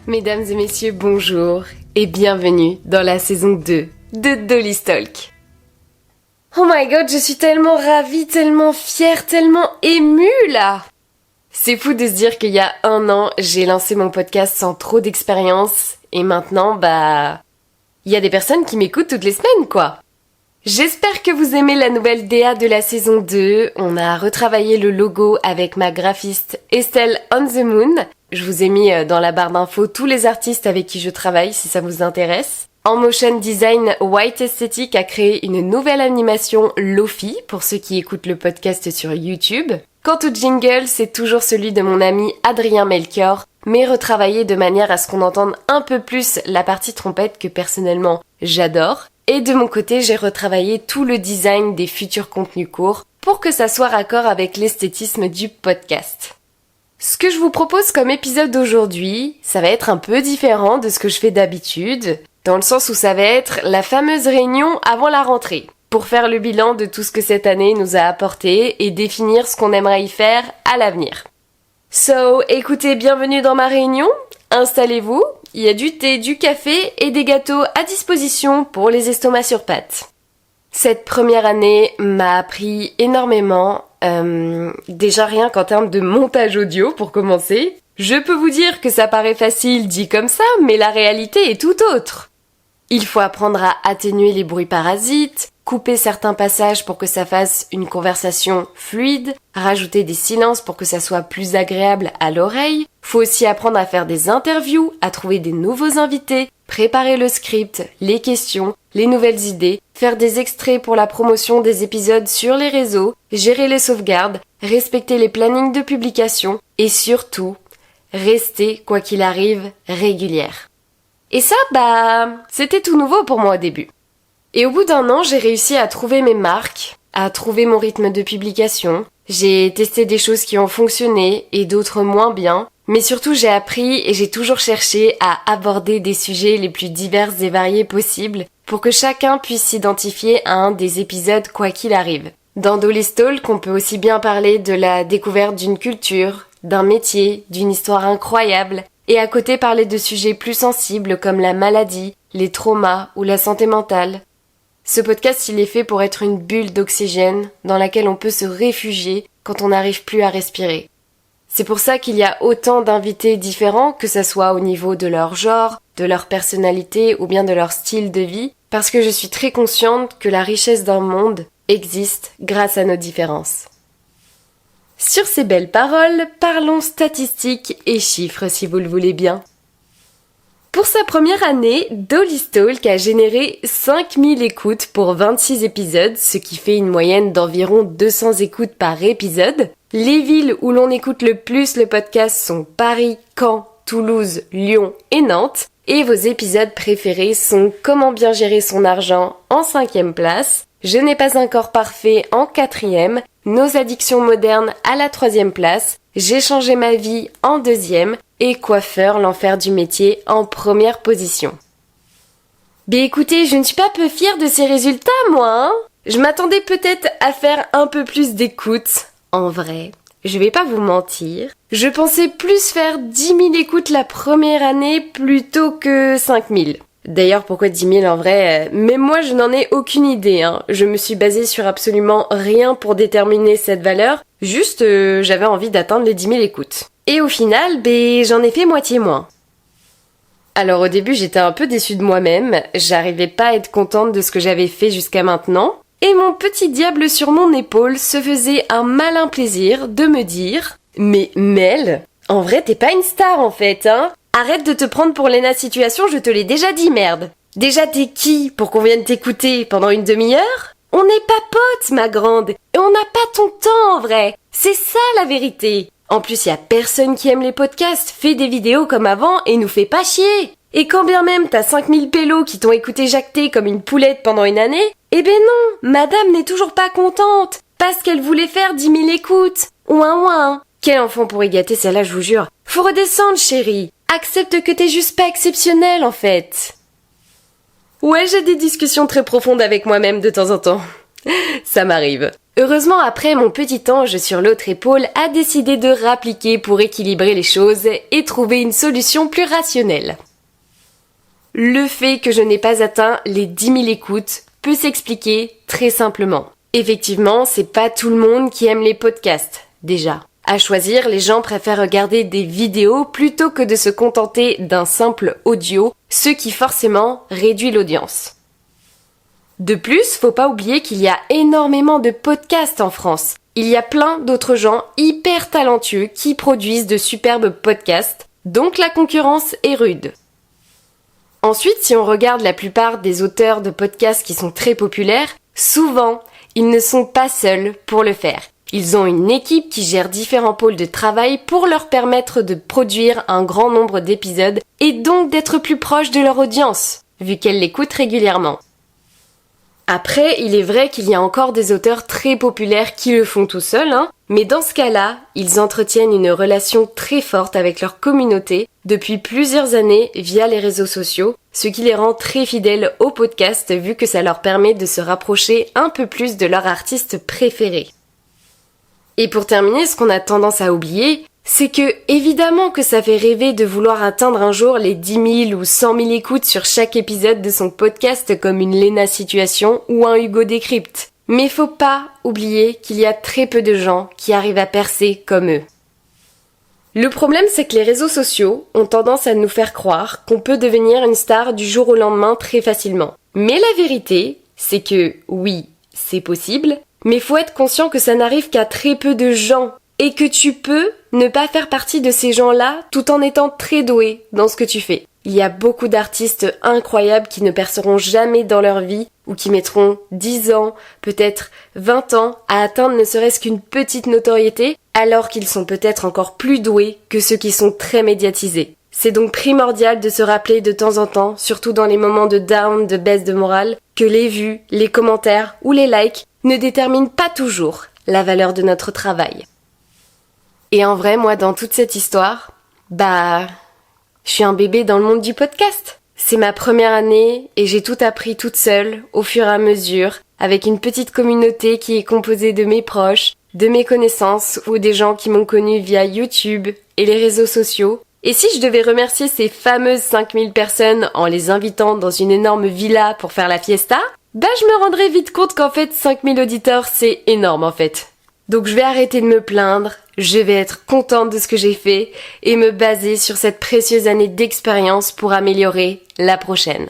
Mesdames et messieurs, bonjour et bienvenue dans la saison 2 de Dolly's Talk. Oh my god, je suis tellement ravie, tellement fière, tellement émue là. C'est fou de se dire qu'il y a 1 an, j'ai lancé mon podcast sans trop d'expérience et maintenant, il y a des personnes qui m'écoutent toutes les semaines quoi. J'espère que vous aimez la nouvelle DA de la saison 2. On a retravaillé le logo avec ma graphiste Estelle on the Moon. Je vous ai mis dans la barre d'infos tous les artistes avec qui je travaille si ça vous intéresse. En motion design, White Aesthetic a créé une nouvelle animation Lofi pour ceux qui écoutent le podcast sur YouTube. Quant au jingle, c'est toujours celui de mon ami Adrien Melchior, mais retravaillé de manière à ce qu'on entende un peu plus la partie trompette que personnellement j'adore. Et de mon côté, j'ai retravaillé tout le design des futurs contenus courts pour que ça soit raccord avec l'esthétisme du podcast. Ce que je vous propose comme épisode d'aujourd'hui, ça va être un peu différent de ce que je fais d'habitude, dans le sens où ça va être la fameuse réunion avant la rentrée, pour faire le bilan de tout ce que cette année nous a apporté et définir ce qu'on aimerait y faire à l'avenir. So, écoutez, bienvenue dans ma réunion, installez-vous. Il y a du thé, du café et des gâteaux à disposition pour les estomacs sur pattes. Cette première année m'a appris énormément, déjà rien qu'en termes de montage audio pour commencer. Je peux vous dire que ça paraît facile dit comme ça, mais la réalité est tout autre. Il faut apprendre à atténuer les bruits parasites, couper certains passages pour que ça fasse une conversation fluide, rajouter des silences pour que ça soit plus agréable à l'oreille. Faut aussi apprendre à faire des interviews, à trouver des nouveaux invités, préparer le script, les questions, les nouvelles idées, faire des extraits pour la promotion des épisodes sur les réseaux, gérer les sauvegardes, respecter les plannings de publication et surtout, rester, quoi qu'il arrive, régulière. Et ça, c'était tout nouveau pour moi au début. Et au bout d'1 an, j'ai réussi à trouver mes marques, à trouver mon rythme de publication. J'ai testé des choses qui ont fonctionné et d'autres moins bien. Mais surtout, j'ai appris et j'ai toujours cherché à aborder des sujets les plus divers et variés possibles pour que chacun puisse s'identifier à un des épisodes quoi qu'il arrive. Dans Dolly's Talk, on peut aussi bien parler de la découverte d'une culture, d'un métier, d'une histoire incroyable, et à côté parler de sujets plus sensibles comme la maladie, les traumas ou la santé mentale. Ce podcast, il est fait pour être une bulle d'oxygène dans laquelle on peut se réfugier quand on n'arrive plus à respirer. C'est pour ça qu'il y a autant d'invités différents, que ça soit au niveau de leur genre, de leur personnalité ou bien de leur style de vie, parce que je suis très consciente que la richesse d'un monde existe grâce à nos différences. Sur ces belles paroles, parlons statistiques et chiffres si vous le voulez bien. Pour sa première année, Dolly's Talk a généré 5000 écoutes pour 26 épisodes, ce qui fait une moyenne d'environ 200 écoutes par épisode. Les villes où l'on écoute le plus le podcast sont Paris, Caen, Toulouse, Lyon et Nantes. Et vos épisodes préférés sont Comment bien gérer son argent en 5e place, Je n'ai pas un corps parfait en 4e, Nos addictions modernes à la 3e place, J'ai changé ma vie en 2e et Coiffeur, l'enfer du métier en 1re position. Mais écoutez, je ne suis pas peu fière de ces résultats, moi, Je m'attendais peut-être à faire un peu plus d'écoutes. En vrai, je vais pas vous mentir, je pensais plus faire 10 000 écoutes la première année plutôt que 5 000. D'ailleurs, pourquoi 10 000 en vrai? Même moi, je n'en ai aucune idée. Je me suis basée sur absolument rien pour déterminer cette valeur. Juste, j'avais envie d'atteindre les 10 000 écoutes. Et au final, j'en ai fait moitié moins. Alors au début, j'étais un peu déçue de moi-même. J'arrivais pas à être contente de ce que j'avais fait jusqu'à maintenant. Et mon petit diable sur mon épaule se faisait un malin plaisir de me dire « Mais Mel, en vrai t'es pas une star en fait, hein ? Arrête de te prendre pour Lena Situation, je te l'ai déjà dit, merde. Déjà t'es qui pour qu'on vienne t'écouter pendant une demi-heure ? On n'est pas potes, ma grande, et on n'a pas ton temps en vrai. C'est ça la vérité. En plus, y a personne qui aime les podcasts, fais des vidéos comme avant et nous fais pas chier. Et quand bien même t'as 5000 pélos qui t'ont écouté jacter comme une poulette pendant une année, eh ben non, madame n'est toujours pas contente, parce qu'elle voulait faire 10 000 écoutes. Ouin ouin. Quel enfant pourrait gâter celle-là, je vous jure. Faut redescendre, chérie. Accepte que t'es juste pas exceptionnelle, en fait. Ouais, j'ai des discussions très profondes avec moi-même de temps en temps. Ça m'arrive. Heureusement, après, mon petit ange sur l'autre épaule a décidé de rappliquer pour équilibrer les choses et trouver une solution plus rationnelle. Le fait que je n'ai pas atteint les 10 000 écoutes peut s'expliquer très simplement. Effectivement, c'est pas tout le monde qui aime les podcasts, déjà. À choisir, les gens préfèrent regarder des vidéos plutôt que de se contenter d'un simple audio, ce qui forcément réduit l'audience. De plus, faut pas oublier qu'il y a énormément de podcasts en France. Il y a plein d'autres gens hyper talentueux qui produisent de superbes podcasts, donc la concurrence est rude. Ensuite, si on regarde la plupart des auteurs de podcasts qui sont très populaires, souvent, ils ne sont pas seuls pour le faire. Ils ont une équipe qui gère différents pôles de travail pour leur permettre de produire un grand nombre d'épisodes et donc d'être plus proches de leur audience, vu qu'elle l'écoute régulièrement. Après, il est vrai qu'il y a encore des auteurs très populaires qui le font tout seuls, mais dans ce cas-là, ils entretiennent une relation très forte avec leur communauté depuis plusieurs années via les réseaux sociaux, ce qui les rend très fidèles au podcast vu que ça leur permet de se rapprocher un peu plus de leur artiste préféré. Et pour terminer, ce qu'on a tendance à oublier, c'est que, évidemment que ça fait rêver de vouloir atteindre un jour les 10 000 ou 100 000 écoutes sur chaque épisode de son podcast comme une Léna Situation ou un Hugo Décrypte. Mais faut pas oublier qu'il y a très peu de gens qui arrivent à percer comme eux. Le problème, c'est que les réseaux sociaux ont tendance à nous faire croire qu'on peut devenir une star du jour au lendemain très facilement. Mais la vérité, c'est que, oui, c'est possible, mais faut être conscient que ça n'arrive qu'à très peu de gens. Et que tu peux ne pas faire partie de ces gens-là tout en étant très doué dans ce que tu fais. Il y a beaucoup d'artistes incroyables qui ne perceront jamais dans leur vie ou qui mettront 10 ans, peut-être 20 ans à atteindre ne serait-ce qu'une petite notoriété alors qu'ils sont peut-être encore plus doués que ceux qui sont très médiatisés. C'est donc primordial de se rappeler de temps en temps, surtout dans les moments de down, de baisse de morale, que les vues, les commentaires ou les likes ne déterminent pas toujours la valeur de notre travail. Et en vrai, moi, dans toute cette histoire, je suis un bébé dans le monde du podcast. C'est ma première année et j'ai tout appris toute seule, au fur et à mesure, avec une petite communauté qui est composée de mes proches, de mes connaissances ou des gens qui m'ont connue via YouTube et les réseaux sociaux. Et si je devais remercier ces fameuses 5000 personnes en les invitant dans une énorme villa pour faire la fiesta, je me rendrais vite compte qu'en fait 5000 auditeurs c'est énorme en fait. Donc je vais arrêter de me plaindre, je vais être contente de ce que j'ai fait et me baser sur cette précieuse année d'expérience pour améliorer la prochaine.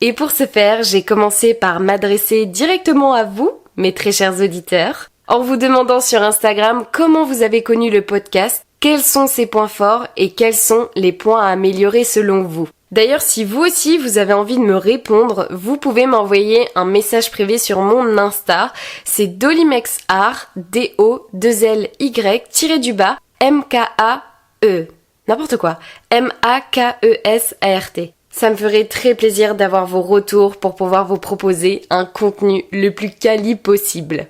Et pour ce faire, j'ai commencé par m'adresser directement à vous, mes très chers auditeurs, en vous demandant sur Instagram comment vous avez connu le podcast, quels sont ses points forts et quels sont les points à améliorer selon vous. D'ailleurs, si vous aussi vous avez envie de me répondre, vous pouvez m'envoyer un message privé sur mon Insta. C'est dolimexart, DOLY-MKAE. N'importe quoi. MAKESART. Ça me ferait très plaisir d'avoir vos retours pour pouvoir vous proposer un contenu le plus quali possible.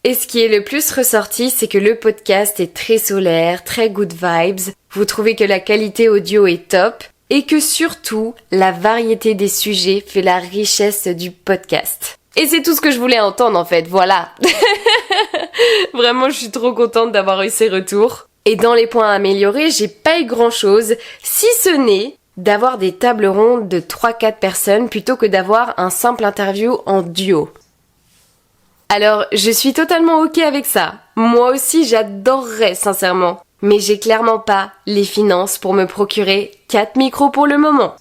Et ce qui est le plus ressorti, c'est que le podcast est très solaire, très good vibes. Vous trouvez que la qualité audio est top. Et que surtout, la variété des sujets fait la richesse du podcast. Et c'est tout ce que je voulais entendre en fait, voilà. Vraiment, je suis trop contente d'avoir eu ces retours. Et dans les points à améliorer, j'ai pas eu grand chose, si ce n'est d'avoir des tables rondes de 3-4 personnes plutôt que d'avoir un simple interview en duo. Alors, je suis totalement ok avec ça. Moi aussi, j'adorerais sincèrement. Mais j'ai clairement pas les finances pour me procurer 4 micros pour le moment.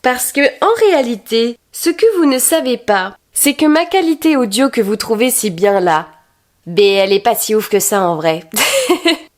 Parce que, en réalité, ce que vous ne savez pas, c'est que ma qualité audio que vous trouvez si bien là, elle est pas si ouf que ça en vrai.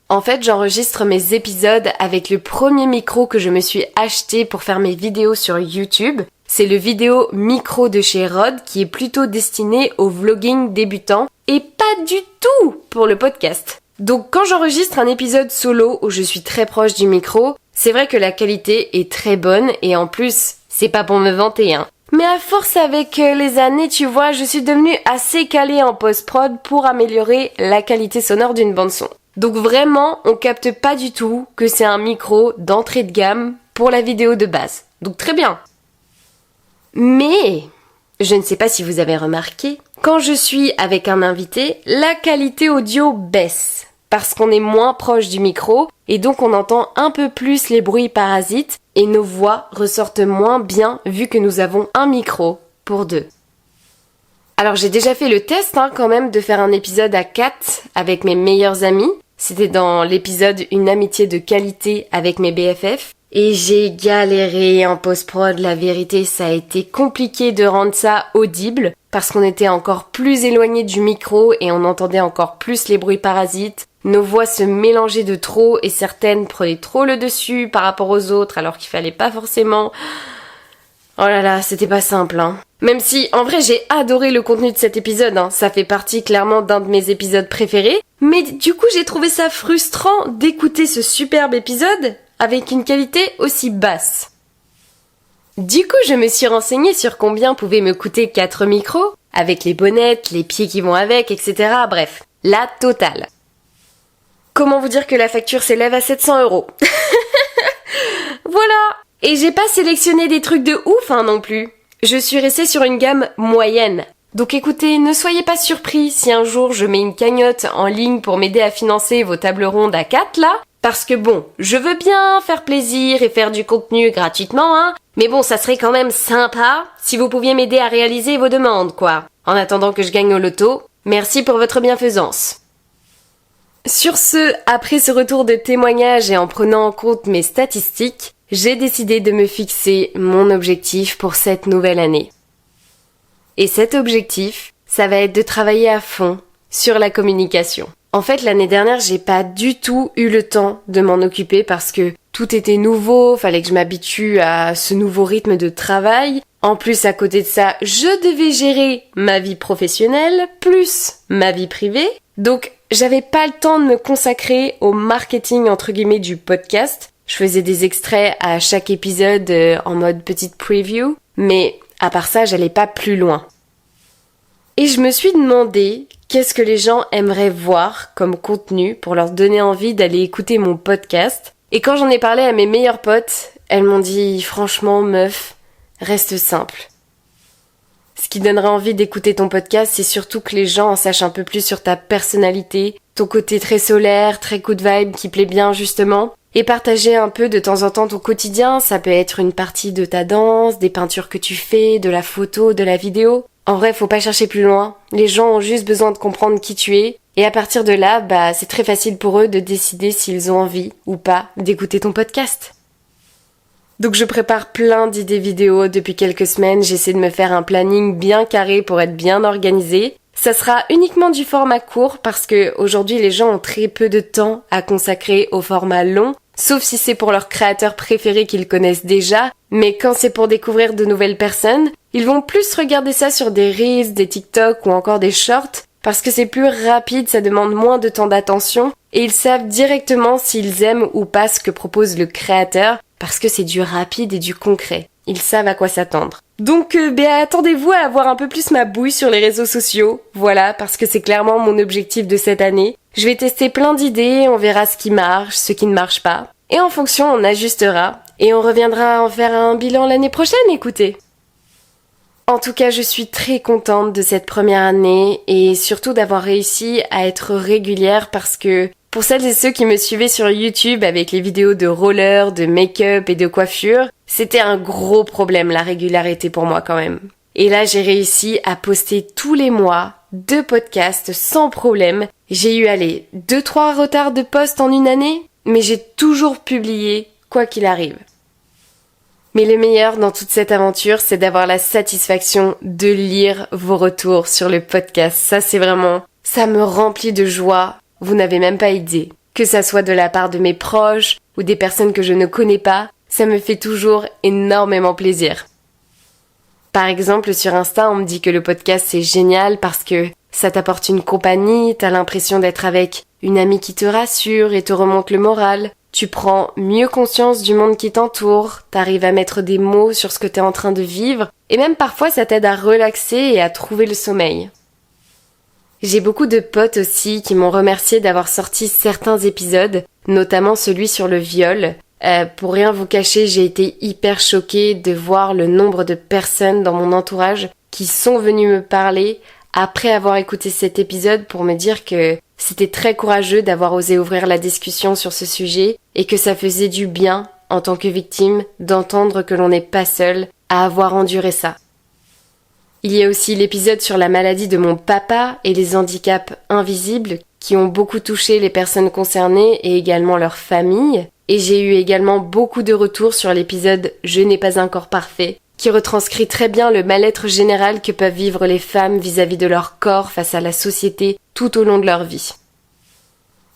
En fait, j'enregistre mes épisodes avec le premier micro que je me suis acheté pour faire mes vidéos sur YouTube. C'est le vidéo micro de chez Rode qui est plutôt destiné au vlogging débutant et pas du tout pour le podcast. Donc quand j'enregistre un épisode solo où je suis très proche du micro, c'est vrai que la qualité est très bonne et en plus, c'est pas pour me vanter, Mais à force avec les années, tu vois, je suis devenue assez calée en post-prod pour améliorer la qualité sonore d'une bande-son. Donc vraiment, on capte pas du tout que c'est un micro d'entrée de gamme pour la vidéo de base. Donc très bien. Mais je ne sais pas si vous avez remarqué, quand je suis avec un invité, la qualité audio baisse. Parce qu'on est moins proche du micro et donc on entend un peu plus les bruits parasites et nos voix ressortent moins bien vu que nous avons un micro pour deux. Alors j'ai déjà fait le test quand même de faire un épisode à 4 avec mes meilleurs amis. C'était dans l'épisode Une amitié de qualité avec mes BFF. Et j'ai galéré en post-prod, la vérité, ça a été compliqué de rendre ça audible parce qu'on était encore plus éloigné du micro et on entendait encore plus les bruits parasites. Nos voix se mélangeaient de trop et certaines prenaient trop le dessus par rapport aux autres alors qu'il fallait pas forcément. Oh là là, c'était pas simple, Même si, en vrai, j'ai adoré le contenu de cet épisode, Ça fait partie clairement d'un de mes épisodes préférés. Mais du coup, j'ai trouvé ça frustrant d'écouter ce superbe épisode avec une qualité aussi basse. Du coup, je me suis renseignée sur combien pouvaient me coûter 4 micros, avec les bonnettes, les pieds qui vont avec, etc. Bref, la totale. Comment vous dire que la facture s'élève à 700 €? Voilà. Et j'ai pas sélectionné des trucs de ouf, non plus. Je suis restée sur une gamme moyenne. Donc écoutez, ne soyez pas surpris si un jour je mets une cagnotte en ligne pour m'aider à financer vos tables rondes à 4 là. Parce que bon, je veux bien faire plaisir et faire du contenu gratuitement, mais bon, ça serait quand même sympa si vous pouviez m'aider à réaliser vos demandes, quoi. En attendant que je gagne au loto, merci pour votre bienfaisance. Sur ce, après ce retour de témoignage et en prenant en compte mes statistiques, j'ai décidé de me fixer mon objectif pour cette nouvelle année. Et cet objectif, ça va être de travailler à fond sur la communication. En fait, l'année dernière, j'ai pas du tout eu le temps de m'en occuper parce que tout était nouveau, fallait que je m'habitue à ce nouveau rythme de travail. En plus, à côté de ça, je devais gérer ma vie professionnelle plus ma vie privée. Donc, j'avais pas le temps de me consacrer au marketing entre guillemets du podcast. Je faisais des extraits à chaque épisode en mode petite preview, mais à part ça, j'allais pas plus loin. Et je me suis demandé qu'est-ce que les gens aimeraient voir comme contenu pour leur donner envie d'aller écouter mon podcast. Et quand j'en ai parlé à mes meilleures potes, elles m'ont dit « Franchement, meuf, reste simple ». Ce qui donnerait envie d'écouter ton podcast, c'est surtout que les gens en sachent un peu plus sur ta personnalité, ton côté très solaire, très good vibe qui plaît bien justement, et partager un peu de temps en temps ton quotidien. Ça peut être une partie de ta danse, des peintures que tu fais, de la photo, de la vidéo. En vrai, faut pas chercher plus loin. Les gens ont juste besoin de comprendre qui tu es. Et à partir de là, c'est très facile pour eux de décider s'ils ont envie ou pas d'écouter ton podcast. Donc je prépare plein d'idées vidéo depuis quelques semaines. J'essaie de me faire un planning bien carré pour être bien organisée. Ça sera uniquement du format court parce que aujourd'hui les gens ont très peu de temps à consacrer au format long. Sauf si c'est pour leurs créateurs préférés qu'ils connaissent déjà, mais quand c'est pour découvrir de nouvelles personnes, ils vont plus regarder ça sur des Reels, des TikTok ou encore des Shorts, parce que c'est plus rapide, ça demande moins de temps d'attention, et ils savent directement s'ils aiment ou pas ce que propose le créateur, parce que c'est du rapide et du concret. Ils savent à quoi s'attendre. Donc, attendez-vous à avoir un peu plus ma bouille sur les réseaux sociaux, voilà, parce que c'est clairement mon objectif de cette année. Je vais tester plein d'idées, on verra ce qui marche, ce qui ne marche pas. Et en fonction, on ajustera. Et on reviendra en faire un bilan l'année prochaine, écoutez. En tout cas, je suis très contente de cette première année et surtout d'avoir réussi à être régulière parce que pour celles et ceux qui me suivaient sur YouTube avec les vidéos de roller, de make-up et de coiffure, c'était un gros problème la régularité pour moi quand même. Et là, j'ai réussi à poster tous les mois 2 podcasts sans problème. J'ai eu, 2-3 retards de post en une année, mais j'ai toujours publié, quoi qu'il arrive. Mais le meilleur dans toute cette aventure, c'est d'avoir la satisfaction de lire vos retours sur le podcast. Ça, c'est vraiment, ça me remplit de joie. Vous n'avez même pas idée. Que ça soit de la part de mes proches ou des personnes que je ne connais pas, ça me fait toujours énormément plaisir. Par exemple, sur Insta, on me dit que le podcast c'est génial parce que ça t'apporte une compagnie, t'as l'impression d'être avec une amie qui te rassure et te remonte le moral. Tu prends mieux conscience du monde qui t'entoure, t'arrives à mettre des mots sur ce que t'es en train de vivre, et même parfois ça t'aide à relaxer et à trouver le sommeil. J'ai beaucoup de potes aussi qui m'ont remercié d'avoir sorti certains épisodes, notamment celui sur le viol. Pour rien vous cacher, j'ai été hyper choquée de voir le nombre de personnes dans mon entourage qui sont venus me parler après avoir écouté cet épisode pour me dire que c'était très courageux d'avoir osé ouvrir la discussion sur ce sujet et que ça faisait du bien, en tant que victime, d'entendre que l'on n'est pas seul à avoir enduré ça. Il y a aussi l'épisode sur la maladie de mon papa et les handicaps invisibles qui ont beaucoup touché les personnes concernées et également leurs familles. Et j'ai eu également beaucoup de retours sur l'épisode « Je n'ai pas un corps parfait » qui retranscrit très bien le mal-être général que peuvent vivre les femmes vis-à-vis de leur corps face à la société tout au long de leur vie.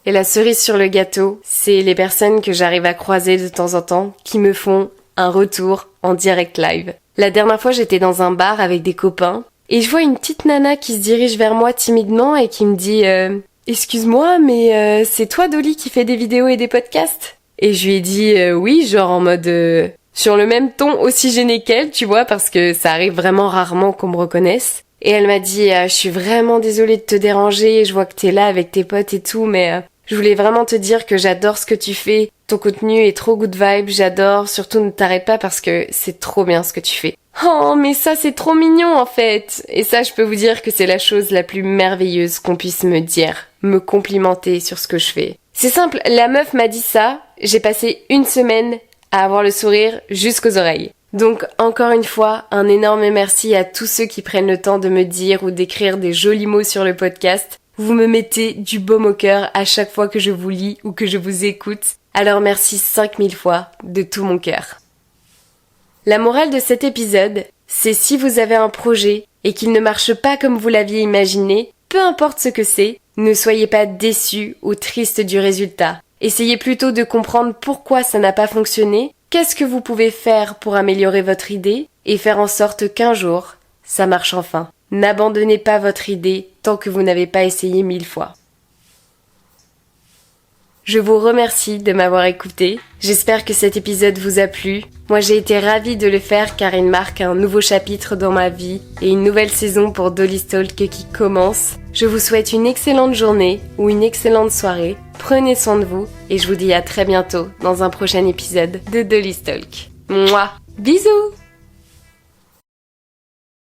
Et la cerise sur le gâteau, c'est les personnes que j'arrive à croiser de temps en temps qui me font un retour en direct live. La dernière fois, j'étais dans un bar avec des copains et je vois une petite nana qui se dirige vers moi timidement et qui me dit « Excuse-moi, mais c'est toi Dolly qui fait des vidéos et des podcasts ?» Et je lui ai dit oui, genre en mode sur le même ton aussi gêné qu'elle, tu vois, parce que ça arrive vraiment rarement qu'on me reconnaisse. Et elle m'a dit je suis vraiment désolée de te déranger, je vois que t'es là avec tes potes et tout, mais je voulais vraiment te dire que j'adore ce que tu fais. Ton contenu est trop good vibe, j'adore, surtout ne t'arrête pas parce que c'est trop bien ce que tu fais. Oh, mais ça c'est trop mignon en fait. Et ça, je peux vous dire que c'est la chose la plus merveilleuse qu'on puisse me dire, me complimenter sur ce que je fais. C'est simple, la meuf m'a dit ça, j'ai passé une semaine à avoir le sourire jusqu'aux oreilles. Donc encore une fois, un énorme merci à tous ceux qui prennent le temps de me dire ou d'écrire des jolis mots sur le podcast. Vous me mettez du baume au cœur à chaque fois que je vous lis ou que je vous écoute. Alors merci 5000 fois de tout mon cœur. La morale de cet épisode, c'est si vous avez un projet et qu'il ne marche pas comme vous l'aviez imaginé, peu importe ce que c'est, ne soyez pas déçus ou tristes du résultat. Essayez plutôt de comprendre pourquoi ça n'a pas fonctionné, qu'est-ce que vous pouvez faire pour améliorer votre idée et faire en sorte qu'un jour, ça marche enfin. N'abandonnez pas votre idée tant que vous n'avez pas essayé 1000 fois. Je vous remercie de m'avoir écouté. J'espère que cet épisode vous a plu. Moi, j'ai été ravie de le faire car il marque un nouveau chapitre dans ma vie et une nouvelle saison pour Dolly Stalk qui commence. Je vous souhaite une excellente journée ou une excellente soirée. Prenez soin de vous et je vous dis à très bientôt dans un prochain épisode de Dolly Stalk. Mouah, bisous!